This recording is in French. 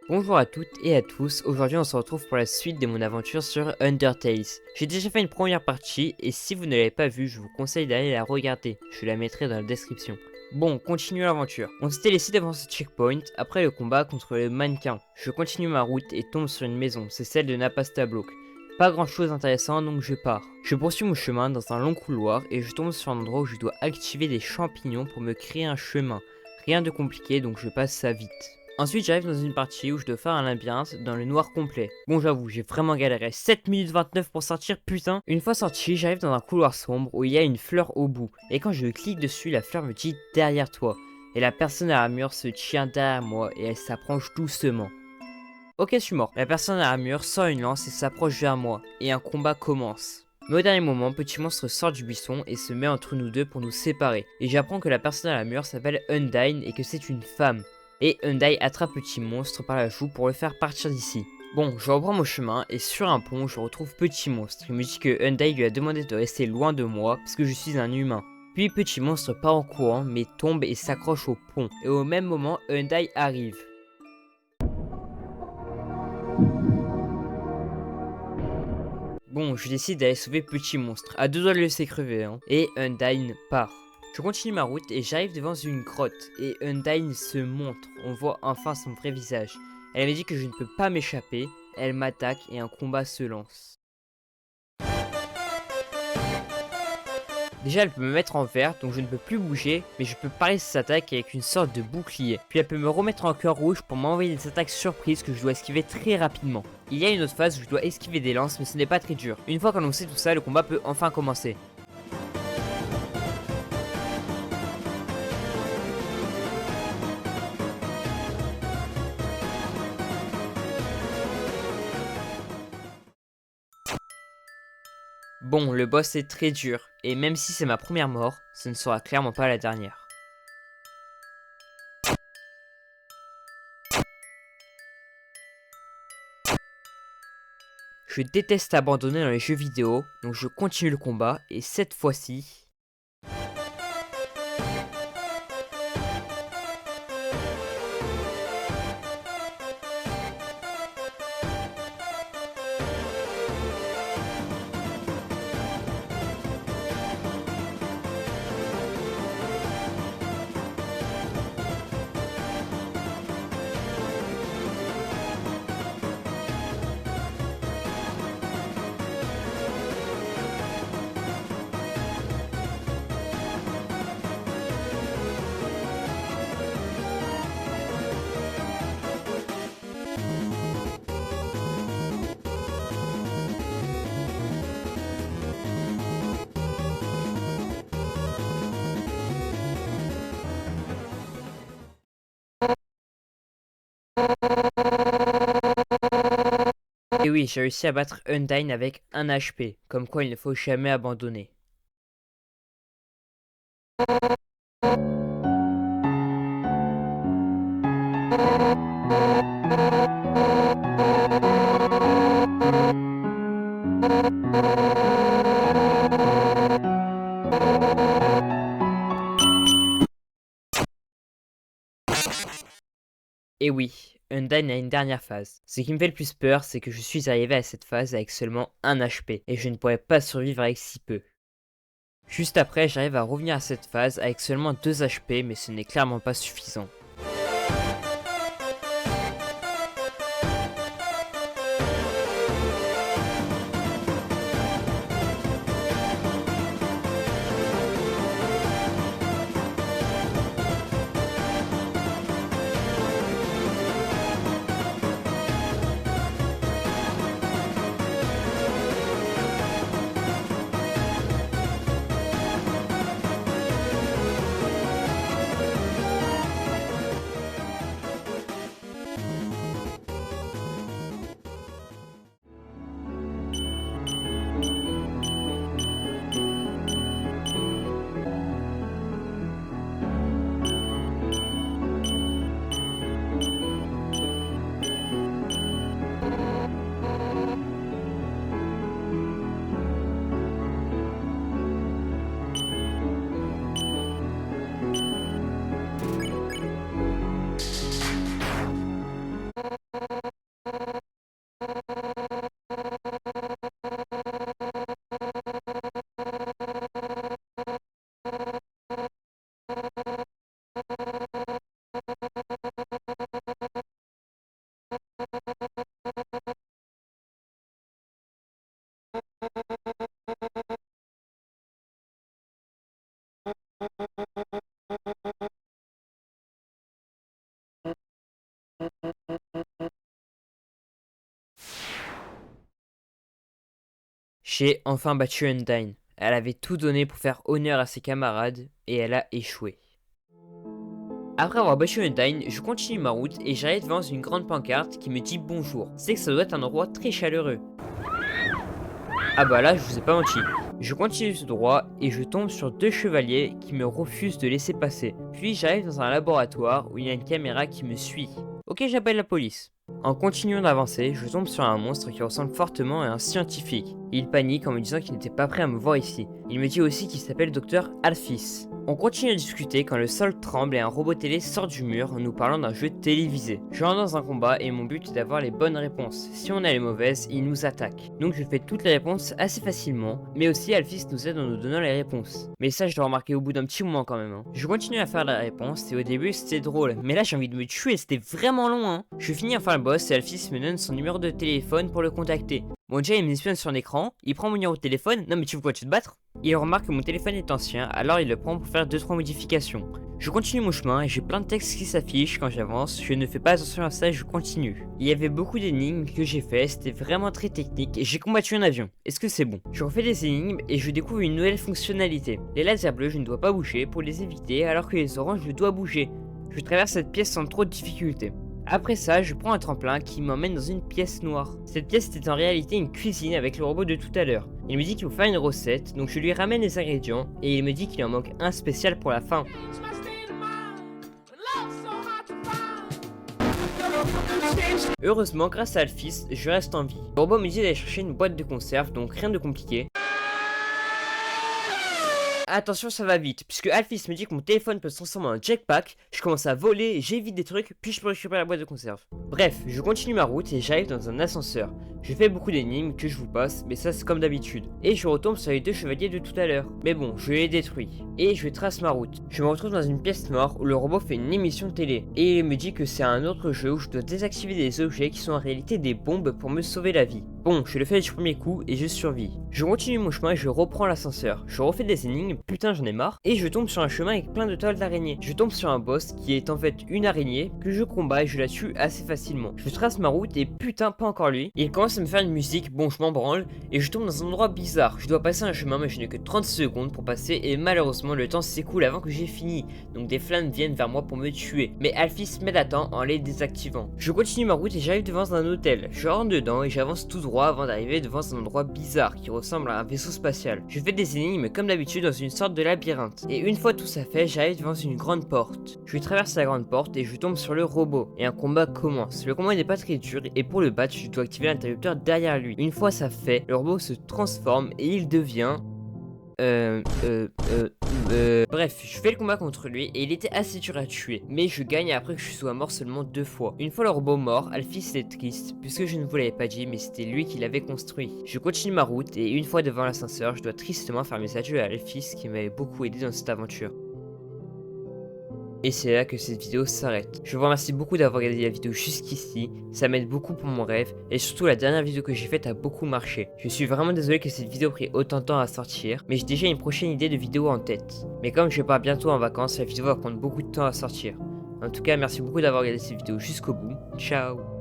Bonjour à toutes et à tous, aujourd'hui on se retrouve pour la suite de mon aventure sur Undertale. J'ai déjà fait une première partie et si vous ne l'avez pas vue, je vous conseille d'aller la regarder, je la mettrai dans la description. Bon, continuons l'aventure. On s'était laissé devant ce checkpoint après le combat contre le mannequin. Je continue ma route et tombe sur une maison, c'est celle de Napasta Block. Pas grand chose d'intéressant donc je pars. Je poursuis mon chemin dans un long couloir et je tombe sur un endroit où je dois activer des champignons pour me créer un chemin. Rien de compliqué donc je passe ça vite. Ensuite j'arrive dans une partie où je dois faire un labyrinthe dans le noir complet. Bon j'avoue j'ai vraiment galéré, 7 minutes 29 pour sortir putain. Une fois sorti j'arrive dans un couloir sombre où il y a une fleur au bout. Et quand je clique dessus la fleur me dit derrière toi. Et la personne à l'armure se tient derrière moi et elle s'approche doucement. Ok je suis mort. La personne à l'armure sort une lance et s'approche vers moi. Et un combat commence. Mais au dernier moment, Petit Monstre sort du buisson et se met entre nous deux pour nous séparer. Et j'apprends que la personne à l'armure s'appelle Undyne et que c'est une femme. Et Undyne attrape Petit Monstre par la joue pour le faire partir d'ici. Bon, je reprends mon chemin et sur un pont, je retrouve Petit Monstre. Il me dit que Undyne lui a demandé de rester loin de moi parce que je suis un humain. Puis Petit Monstre part en courant mais tombe et s'accroche au pont. Et au même moment, Undyne arrive. Bon, je décide d'aller sauver Petit Monstre, à deux doigts de le laisser crever, hein. Et Undyne part. Je continue ma route et j'arrive devant une grotte. Et Undyne se montre, on voit enfin son vrai visage. Elle me dit que je ne peux pas m'échapper, elle m'attaque et un combat se lance. Déjà elle peut me mettre en vert donc je ne peux plus bouger, mais je peux parer ses attaques avec une sorte de bouclier. Puis elle peut me remettre en cœur rouge pour m'envoyer des attaques surprises que je dois esquiver très rapidement. Il y a une autre phase où je dois esquiver des lances mais ce n'est pas très dur. Une fois qu'on sait tout ça, le combat peut enfin commencer. Bon, le boss est très dur, et même si c'est ma première mort, ce ne sera clairement pas la dernière. Je déteste abandonner dans les jeux vidéo, donc je continue le combat, et cette fois-ci... Et oui, j'ai réussi à battre Undyne avec 1 HP, comme quoi il ne faut jamais abandonner. Et oui, Undyne a une dernière phase. Ce qui me fait le plus peur, c'est que je suis arrivé à cette phase avec seulement 1 HP, et je ne pourrais pas survivre avec si peu. Juste après, j'arrive à revenir à cette phase avec seulement 2 HP, mais ce n'est clairement pas suffisant. J'ai enfin battu Undyne. Elle avait tout donné pour faire honneur à ses camarades et elle a échoué. Après avoir battu Undyne, je continue ma route et j'arrive devant une grande pancarte qui me dit bonjour. C'est que ça doit être un endroit très chaleureux. Ah bah là, je vous ai pas menti. Je continue tout droit et je tombe sur 2 chevaliers qui me refusent de laisser passer. Puis j'arrive dans un laboratoire où il y a une caméra qui me suit. Ok, j'appelle la police. En continuant d'avancer, je tombe sur un monstre qui ressemble fortement à un scientifique. Il panique en me disant qu'il n'était pas prêt à me voir ici. Il me dit aussi qu'il s'appelle Dr Alphys. On continue à discuter quand le sol tremble et un robot télé sort du mur en nous parlant d'un jeu télévisé. Je rentre dans un combat et mon but est d'avoir les bonnes réponses. Si on a les mauvaises, il nous attaque. Donc je fais toutes les réponses assez facilement, mais aussi Alphys nous aide en nous donnant les réponses. Mais ça je dois remarquer au bout d'un petit moment quand même. Je continue à faire la réponse et au début c'était drôle, mais là j'ai envie de me tuer, c'était vraiment long hein. Je finis enfin le boss et Alphys me donne son numéro de téléphone pour le contacter. Bon déjà il m'espionne sur l'écran, il prend mon numéro de téléphone, non mais tu veux quoi, tu te battre? Il remarque que mon téléphone est ancien, alors il le prend pour faire 2-3 modifications. Je continue mon chemin et j'ai plein de textes qui s'affichent quand j'avance, je ne fais pas attention à ça et je continue. Il y avait beaucoup d'énigmes que j'ai fait, c'était vraiment très technique et j'ai combattu un avion. Est-ce que c'est bon? Je refais des énigmes et je découvre une nouvelle fonctionnalité. Les lasers bleus je ne dois pas bouger pour les éviter alors que les oranges je dois bouger. Je traverse cette pièce sans trop de difficultés. Après ça, je prends un tremplin qui m'emmène dans une pièce noire. Cette pièce était en réalité une cuisine avec le robot de tout à l'heure. Il me dit qu'il faut faire une recette, donc je lui ramène les ingrédients et il me dit qu'il en manque un spécial pour la fin. Heureusement, grâce à Alphys, je reste en vie. Le robot me dit d'aller chercher une boîte de conserve, donc rien de compliqué. Attention, ça va vite, puisque Alphys me dit que mon téléphone peut se transformer en jetpack, je commence à voler, j'évite des trucs, puis je peux récupérer la boîte de conserve. Bref, je continue ma route et j'arrive dans un ascenseur. Je fais beaucoup d'énigmes que je vous passe, mais ça c'est comme d'habitude. Et je retombe sur les 2 chevaliers de tout à l'heure. Mais bon, je les détruis. Et je trace ma route. Je me retrouve dans une pièce noire où le robot fait une émission télé. Et il me dit que c'est un autre jeu où je dois désactiver des objets qui sont en réalité des bombes pour me sauver la vie. Bon, je le fais du premier coup et je survis. Je continue mon chemin et je reprends l'ascenseur. Je refais des énigmes, putain j'en ai marre. Et je tombe sur un chemin avec plein de toiles d'araignées. Je tombe sur un boss qui est en fait une araignée que je combats et je la tue assez facilement. Je trace ma route et putain pas encore lui. Il commence à me faire une musique, bon je m'en branle. Et je tombe dans un endroit bizarre. Je dois passer un chemin mais je n'ai que 30 secondes pour passer. Et malheureusement le temps s'écoule avant que j'ai fini. Donc des flammes viennent vers moi pour me tuer. Mais Alphys m'aide à temps en les désactivant. Je continue ma route et j'arrive devant un hôtel. Je rentre dedans et j'avance tout droit avant d'arriver devant un endroit bizarre qui ressemble à un vaisseau spatial. Je fais des énigmes comme d'habitude dans une sorte de labyrinthe. Et une fois tout ça fait, j'arrive devant une grande porte. Je traverse la grande porte et je tombe sur le robot. Et un combat commence. Le combat n'est pas très dur et pour le battre, je dois activer l'interrupteur derrière lui. Une fois ça fait, le robot se transforme et il devient... Bref, je fais le combat contre lui et il était assez dur à tuer. Mais je gagne après que je sois mort seulement 2 fois. Une fois le robot mort, Alphys était triste puisque je ne vous l'avais pas dit mais c'était lui qui l'avait construit. Je continue ma route et une fois devant l'ascenseur, je dois tristement faire mes adieux à Alphys qui m'avait beaucoup aidé dans cette aventure. Et c'est là que cette vidéo s'arrête. Je vous remercie beaucoup d'avoir regardé la vidéo jusqu'ici, ça m'aide beaucoup pour mon rêve, et surtout la dernière vidéo que j'ai faite a beaucoup marché. Je suis vraiment désolé que cette vidéo ait pris autant de temps à sortir, mais j'ai déjà une prochaine idée de vidéo en tête. Mais comme je pars bientôt en vacances, la vidéo va prendre beaucoup de temps à sortir. En tout cas, merci beaucoup d'avoir regardé cette vidéo jusqu'au bout, ciao.